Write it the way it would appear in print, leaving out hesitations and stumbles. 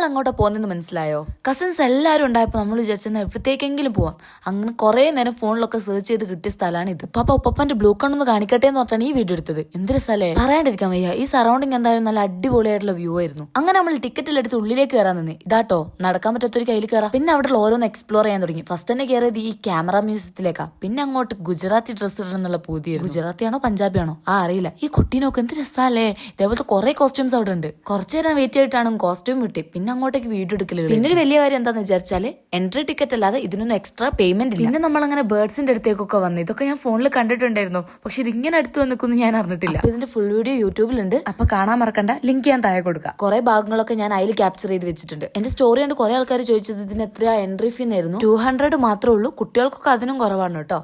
അങ്ങോട്ടാ പോകുന്നതെന്ന് മനസ്സിലായോ? കസിൻസ് എല്ലാവരും ഉണ്ടായപ്പോൾ നമ്മൾ വിചാരിച്ചെന്നാൽ എവിടത്തേക്കെങ്കിലും പോവാം. അങ്ങനെ കുറെ നേരം ഫോണിലൊക്കെ സെർച്ച് ചെയ്ത് കിട്ടിയ സ്ഥലമാണ് ഇത്. പാപ്പ ഉപ്പന്റെ ബ്ലൂ കണ്ണൊന്ന് കാണിക്കട്ടെ എന്ന് പറഞ്ഞാണ് ഈ വീഡിയോ എടുത്തത്. എന്തൊരു സ്ഥലേ, പറയാണ്ടിരിക്കാൻ വയ്യ. ഈ സറൗണ്ടിങ് എന്തായാലും നല്ല അടിപൊളിയായിട്ടുള്ള വ്യൂ ആയിരുന്നു. അങ്ങനെ നമ്മൾ ടിക്കറ്റിൽ എടുത്ത് ഉള്ളിലേക്ക് കയറാൻ നിന്ന്. ഇതാട്ടോ നടക്കാൻ പറ്റാത്തൊരു കയ്യിൽ കയറാം. പിന്നെ അവിടെ ഓരോന്ന് എക്സ്പ്ലോർ ചെയ്യാൻ തുടങ്ങി. ഫസ്റ്റ് തന്നെ കയറിയത് ഈ ക്യാമറ മ്യൂസിയത്തിലേക്കാ. പിന്നെ അങ്ങോട്ട് ഗുജറാത്തി ഡ്രസ്സ് ഇടണമെന്നുള്ള പൂതിയായിരുന്നു. ഗുജറാത്തിയാണോ പഞ്ചാബിയാണോ ആറിയില്ല. ഈ കുട്ടീനൊക്കെ എന്ത് രസാലേ. ഇതേപോലത്തെ കുറെ കോസ്റ്റ്യൂംസ് അവിടെ ഉണ്ട്. കുറച്ചു നേരം വെയിറ്റ് ആയിട്ടാണ് കോസ്റ്റ്യൂം കിട്ടി. പിന്നെ അങ്ങോട്ടേക്ക് വീഡിയോ എടുക്കലുകൾ. പിന്നെ ഒരു വലിയ കാര്യം എന്താന്ന് വിചാരിച്ചാല് എൻട്രി ടിക്കറ്റ് അല്ലാതെ ഇതിനൊന്നും എക്സ്ട്രാ പേയ്മെന്റ് ഇല്ല. പിന്നെ നമ്മൾ അങ്ങനെ ബേർഡ്സിന്റെ അടുത്തേക്കൊക്കെ വന്നു. ഇതൊക്കെ ഞാൻ ഫോണിൽ കണ്ടിട്ടുണ്ടായിരുന്നു, പക്ഷെ ഇതിങ്ങനെ അടുത്ത് വന്നിക്കൊന്നും ഞാൻ അറിഞ്ഞിട്ടില്ല. ഇതിന്റെ ഫുൾ വീഡിയോ യൂട്യൂബിലുണ്ട്, അപ്പൊ കാണാൻ മറക്കണ്ട. ലിങ്ക് ഞാൻ താഴെ കൊടുക്കാം. കുറെ ഭാഗങ്ങളൊക്കെ ഞാൻ അതിൽ ക്യാപ്ചർ ചെയ്ത് വെച്ചിട്ടുണ്ട്. എന്റെ സ്റ്റോറി കണ്ട് കുറെ ആൾക്കാർ ചോദിച്ചത് ഇതിന് എത്രയാ എൻട്രി ഫീ ആയിരുന്നു. 200 മാത്രമേ ഉള്ളൂ. കുട്ടികൾക്കൊക്കെ അതിനും കുറവാണ് കേട്ടോ.